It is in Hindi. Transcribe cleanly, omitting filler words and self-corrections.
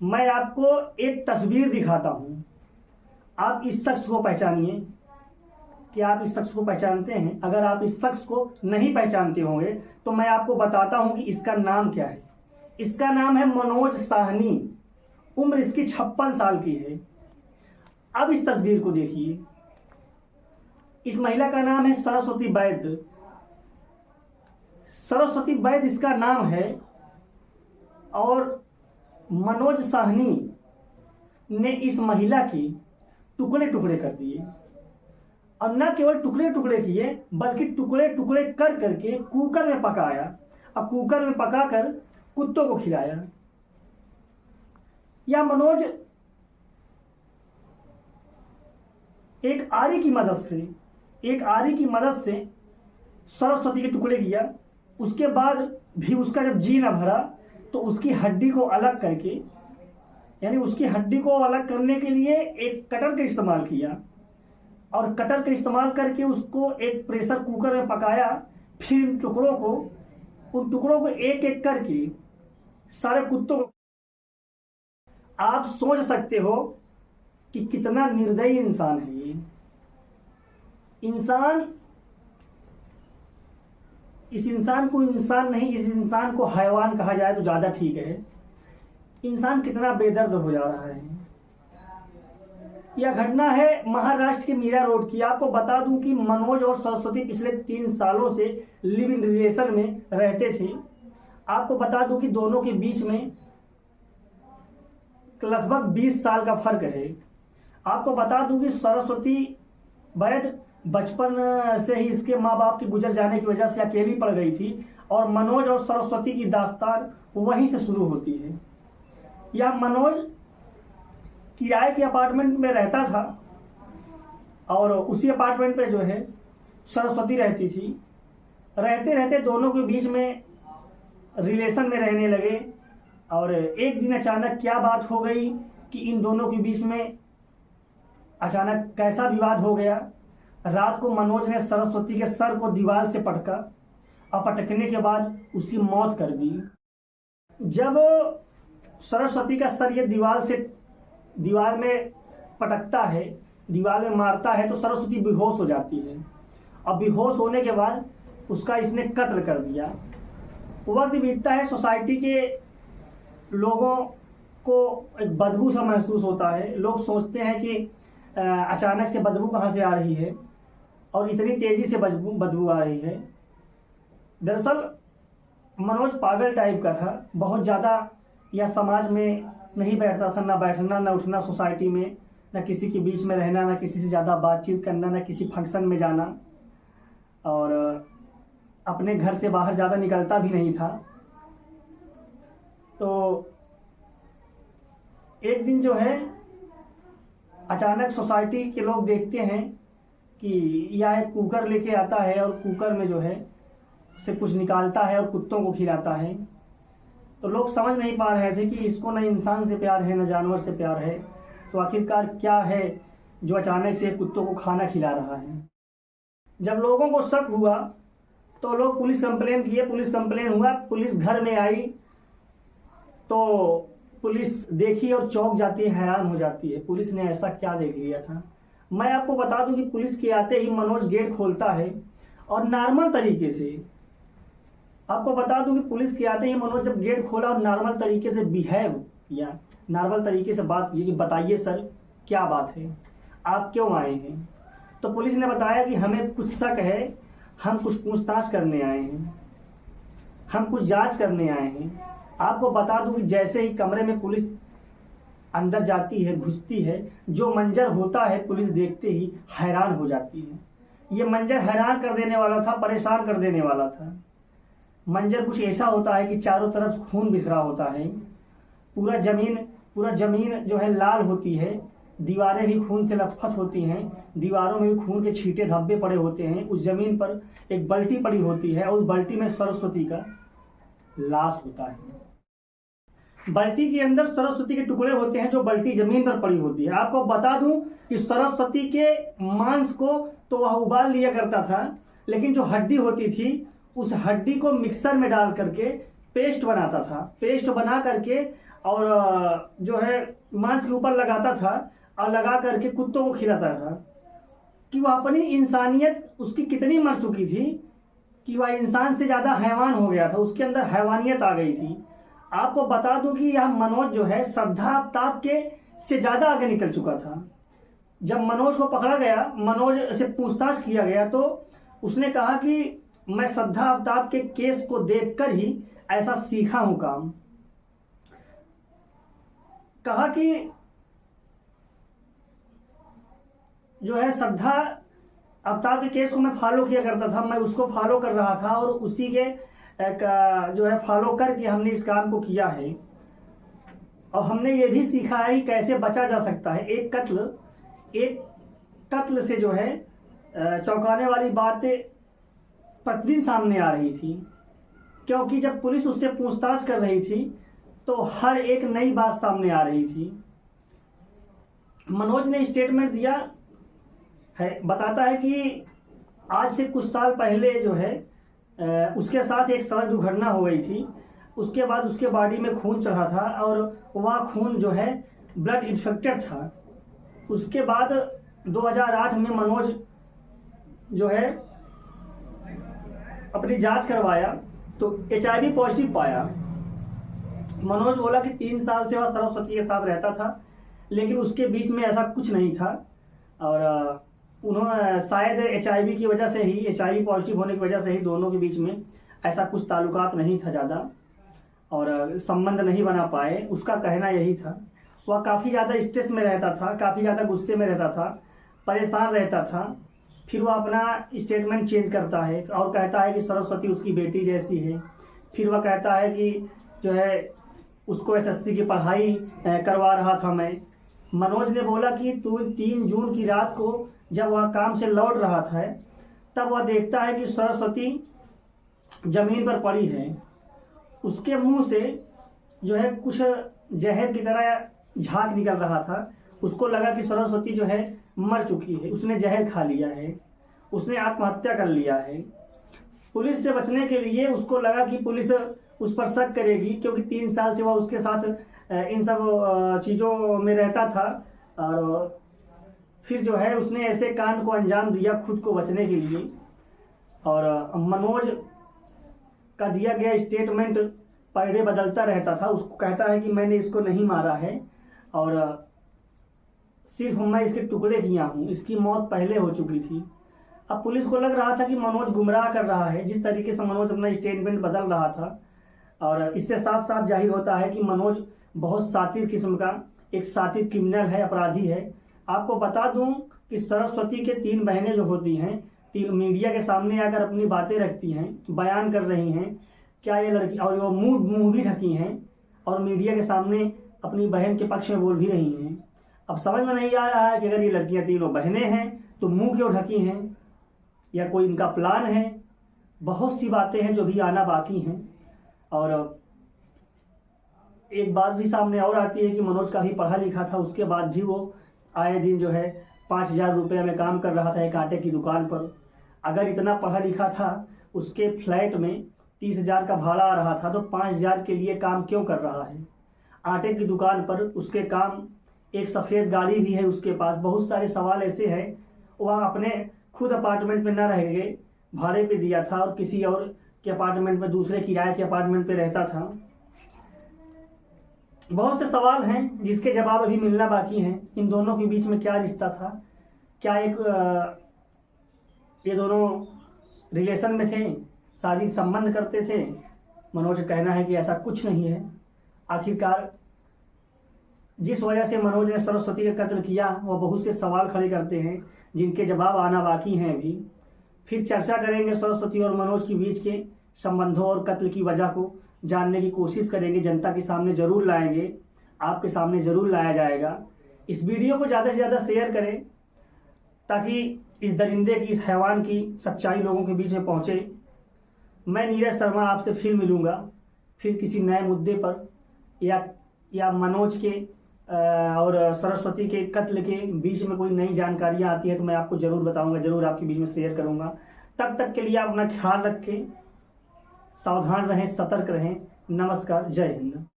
मैं आपको एक तस्वीर दिखाता हूं, आप इस शख्स को पहचानिए। कि आप इस शख्स को पहचानते हैं? अगर आप इस शख्स को नहीं पहचानते होंगे तो मैं आपको बताता हूं कि इसका नाम क्या है। इसका नाम है मनोज साहनी। उम्र इसकी 56 साल की है। अब इस तस्वीर को देखिए। इस महिला का नाम है सरस्वती वैद्य। सरस्वती वैद्य इसका नाम है। और मनोज साहनी ने इस महिला की टुकड़े टुकड़े कर दिए, और न केवल टुकड़े टुकड़े किए बल्कि टुकड़े टुकड़े कर करके कुकर में पकाया, और कुकर में पकाकर कुत्तों को खिलाया। या मनोज एक आरी की मदद से सरस्वती के टुकड़े किया। उसके बाद भी उसका जब जी न भरा तो उसकी हड्डी को अलग करके, यानी उसकी हड्डी को अलग करने के लिए एक कटर का इस्तेमाल किया, और कटर का इस्तेमाल करके उसको एक प्रेशर कुकर में पकाया। फिर उन टुकड़ों को एक एक करके सारे कुत्तों को। आप सोच सकते हो कि कितना निर्दयी इंसान है ये इंसान। इस इंसान को इंसान नहीं, इस इंसान को हैवान कहा जाए तो ज्यादा ठीक है। इंसान कितना बेदर्द हो जा रहा है। यह घटना है महाराष्ट्र के मीरा रोड की। आपको बता दूं कि मनोज और सरस्वती पिछले 3 सालों से लिव इन रिलेशन में रहते थे। आपको बता दूं कि दोनों के बीच में लगभग 20 साल का फर्क है। आपको बता दूं कि सरस्वती वैद्य बचपन से ही इसके माँ बाप के गुजर जाने की वजह से अकेली पड़ गई थी, और मनोज और सरस्वती की दास्तान वहीं से शुरू होती है। यह मनोज किराए के अपार्टमेंट में रहता था, और उसी अपार्टमेंट पे जो है सरस्वती रहती थी। रहते रहते दोनों के बीच में रिलेशन में रहने लगे, और एक दिन अचानक क्या बात हो गई कि इन दोनों के बीच में अचानक कैसा विवाद हो गया। रात को मनोज ने सरस्वती के सर को दीवार से पटका, और पटकने के बाद उसकी मौत कर दी। जब सरस्वती का सर ये दीवार में पटकता है, दीवार में मारता है, तो सरस्वती बेहोश हो जाती है, और बेहोश होने के बाद उसका इसने कत्ल कर दिया। वक्त बीतता है, सोसाइटी के लोगों को एक बदबू सा महसूस होता है। लोग सोचते हैं कि अचानक से बदबू कहाँ से आ रही है, और इतनी तेजी से बदबू आ रही है। दरअसल मनोज पागल टाइप का था, बहुत ज़्यादा। या समाज में नहीं बैठता था, ना बैठना ना उठना सोसाइटी में, ना किसी के बीच में रहना, ना किसी से ज़्यादा बातचीत करना, ना किसी फंक्शन में जाना, और अपने घर से बाहर ज़्यादा निकलता भी नहीं था। तो एक दिन जो है अचानक सोसाइटी के लोग देखते हैं कि यह एक कुकर लेके आता है, और कुकर में जो है से कुछ निकालता है और कुत्तों को खिलाता है। तो लोग समझ नहीं पा रहे थे कि इसको न इंसान से प्यार है न जानवर से प्यार है, तो आखिरकार क्या है जो अचानक से कुत्तों को खाना खिला रहा है। जब लोगों को शक हुआ तो लोग पुलिस कंप्लेन किए, पुलिस कंप्लेन हुआ, पुलिस घर में आई तो पुलिस देखी और चौंक जाती है, हैरान हो जाती है। पुलिस ने ऐसा क्या देख लिया था। मैं आपको बता दूं कि पुलिस के आते ही मनोज गेट खोलता है, और नॉर्मल तरीके से आपको बता दूं कि पुलिस के आते ही मनोज जब गेट खोला और नॉर्मल तरीके से बिहेव किया, नॉर्मल तरीके से बात की कि बताइए सर क्या बात है, आप क्यों आए हैं। तो पुलिस ने बताया कि हमें कुछ शक है, हम कुछ पूछताछ करने आए हैं, हम कुछ जांच करने आए हैं। आपको बता दूं कि जैसे ही कमरे में पुलिस अंदर जाती है, घुसती है, जो मंजर होता है पुलिस देखते ही हैरान हो जाती है। ये मंजर हैरान कर देने वाला था, परेशान कर देने वाला था। मंजर कुछ ऐसा होता है कि चारों तरफ खून बिखरा होता है, पूरा जमीन जो है लाल होती है, दीवारें भी खून से लथपथ होती हैं, दीवारों में भी खून के छींटे धब्बे पड़े होते हैं। उस जमीन पर एक बाल्टी पड़ी होती है, और उस बाल्टी में सरस्वती का लाश होता है। बाल्टी के अंदर सरस्वती के टुकड़े होते हैं, जो बाल्टी जमीन पर पड़ी होती है। आपको बता दूं कि सरस्वती के मांस को तो वह उबाल लिया करता था, लेकिन जो हड्डी होती थी उस हड्डी को मिक्सर में डाल करके पेस्ट बनाता था। पेस्ट बना करके और जो है मांस के ऊपर लगाता था और लगा करके कुत्तों को खिलाता था, कि वह अपनी इंसानियत उसकी कितनी मर चुकी थी कि वह इंसान से ज़्यादा हैवान हो गया था, उसके अंदर हैवानियत आ गई थी। आपको बता दूं कि यह मनोज जो है श्रद्धा आफ्ताब के से ज़्यादा आगे निकल चुका था। जब मनोज को पकड़ा गया, मनोज से पूछताछ किया गया, तो उसने कहा कि मैं श्रद्धा आफ्ताब के केस को देखकर ही ऐसा सीखा हूं काम। कहा कि जो है श्रद्धा आफ्ताब के केस को मैं फॉलो किया करता था, मैं उसको फॉलो कर रहा था और उसी के जो है फॉलो करके हमने इस काम को किया है। और हमने ये भी सीखा है कि कैसे बचा जा सकता है। एक कत्ल से जो है चौंकाने वाली बातें प्रतिदिन सामने आ रही थी, क्योंकि जब पुलिस उससे पूछताछ कर रही थी तो हर एक नई बात सामने आ रही थी। मनोज ने स्टेटमेंट दिया है, बताता है कि आज से कुछ साल पहले जो है उसके साथ एक सड़क दुर्घटना हो गई थी। उसके बाद उसके बॉडी में खून चढ़ा था और वह खून जो है ब्लड इन्फेक्टेड था। उसके बाद 2008 में मनोज जो है अपनी जांच करवाया तो HIV पॉजिटिव पाया। मनोज बोला कि 3 साल से वह सरस्वती के साथ रहता था, लेकिन उसके बीच में ऐसा कुछ नहीं था। और उन्होंने शायद HIV की वजह से ही, HIV पॉजिटिव होने की वजह से ही दोनों के बीच में ऐसा कुछ ताल्लुकात नहीं था ज़्यादा, और संबंध नहीं बना पाए। उसका कहना यही था। वह काफ़ी ज़्यादा स्ट्रेस में रहता था, काफ़ी ज़्यादा गुस्से में रहता था, परेशान रहता था। फिर वह अपना स्टेटमेंट चेंज करता है और कहता है कि सरस्वती उसकी बेटी जैसी है। फिर वह कहता है कि जो है उसको SSC की पढ़ाई करवा रहा था मैं। मनोज ने बोला कि 3 जून की रात को जब वह काम से लौट रहा था तब वह देखता है कि सरस्वती जमीन पर पड़ी है। उसके मुंह से जो है कुछ जहर की तरह झाग निकल रहा था। उसको लगा कि सरस्वती जो है मर चुकी है, उसने जहर खा लिया है, उसने आत्महत्या कर लिया है। पुलिस से बचने के लिए उसको लगा कि पुलिस उस पर शक करेगी, क्योंकि 3 साल से वह उसके साथ इन सब चीज़ों में रहता था। और फिर जो है उसने ऐसे कांड को अंजाम दिया खुद को बचने के लिए। और मनोज का दिया गया स्टेटमेंट पर डे बदलता रहता था। उसको कहता है कि मैंने इसको नहीं मारा है और सिर्फ मैं इसके टुकड़े किया हूँ, इसकी मौत पहले हो चुकी थी। अब पुलिस को लग रहा था कि मनोज गुमराह कर रहा है, जिस तरीके से मनोज अपना स्टेटमेंट बदल रहा था। और इससे साफ साफ जाहिर होता है कि मनोज बहुत सातिर किस्म का एक सातिर क्रिमिनल है, अपराधी है। आपको बता दूं कि सरस्वती के 3 बहनें जो होती हैं, मीडिया के सामने आकर अपनी बातें रखती हैं, बयान कर रही हैं। क्या ये लड़की, और वो मुंह भी ढकी हैं और मीडिया के सामने अपनी बहन के पक्ष में बोल भी रही हैं। अब समझ में नहीं आ रहा है कि अगर ये लड़कियां तीनों बहनें हैं तो मुंह क्यों ढकी हैं, या कोई इनका प्लान है। बहुत सी बातें हैं जो भी आना बाकी हैं। और एक बात भी सामने और आती है कि मनोज काफ़ी पढ़ा लिखा था, उसके बाद भी वो आए दिन जो है 5,000 रुपये में काम कर रहा था एक आटे की दुकान पर। अगर इतना पढ़ा लिखा था, उसके फ्लैट में 30,000 का भाड़ा आ रहा था, तो 5,000 के लिए काम क्यों कर रहा है। आटे की दुकान पर उसके काम, एक सफ़ेद गाड़ी भी है उसके पास। बहुत सारे सवाल ऐसे हैं। वह अपने खुद अपार्टमेंट में न रह गए, भाड़े पे दिया था और किसी और के अपार्टमेंट में, दूसरे किराए के अपार्टमेंट पे रहता था। बहुत से सवाल हैं जिसके जवाब अभी मिलना बाकी हैं। इन दोनों के बीच में क्या रिश्ता था, क्या ये दोनों रिलेशन में थे, शारीरिक संबंध करते थे। मनोज का कहना है कि ऐसा कुछ नहीं है। आखिरकार जिस वजह से मनोज ने सरस्वती का कत्ल किया, वह बहुत से सवाल खड़े करते हैं जिनके जवाब आना बाकी हैं अभी। फिर चर्चा करेंगे सरस्वती और मनोज के बीच के संबंधों और कत्ल की वजह को जानने की कोशिश करेंगे। जनता के सामने जरूर लाएंगे, आपके सामने जरूर लाया जाएगा। इस वीडियो को ज़्यादा से ज़्यादा शेयर करें ताकि इस दरिंदे की, इस हैवान की सच्चाई लोगों के बीच में पहुँचे। मैं नीरज शर्मा आपसे फिर मिलूँगा, फिर किसी नए मुद्दे पर, या मनोज के और सरस्वती के कत्ल के बीच में कोई नई जानकारियाँ आती है तो मैं आपको ज़रूर बताऊँगा, ज़रूर आपके बीच में शेयर करूँगा। तब तक के लिए आप अपना ख्याल रखें, सावधान रहें, सतर्क रहें। नमस्कार, जय हिंद।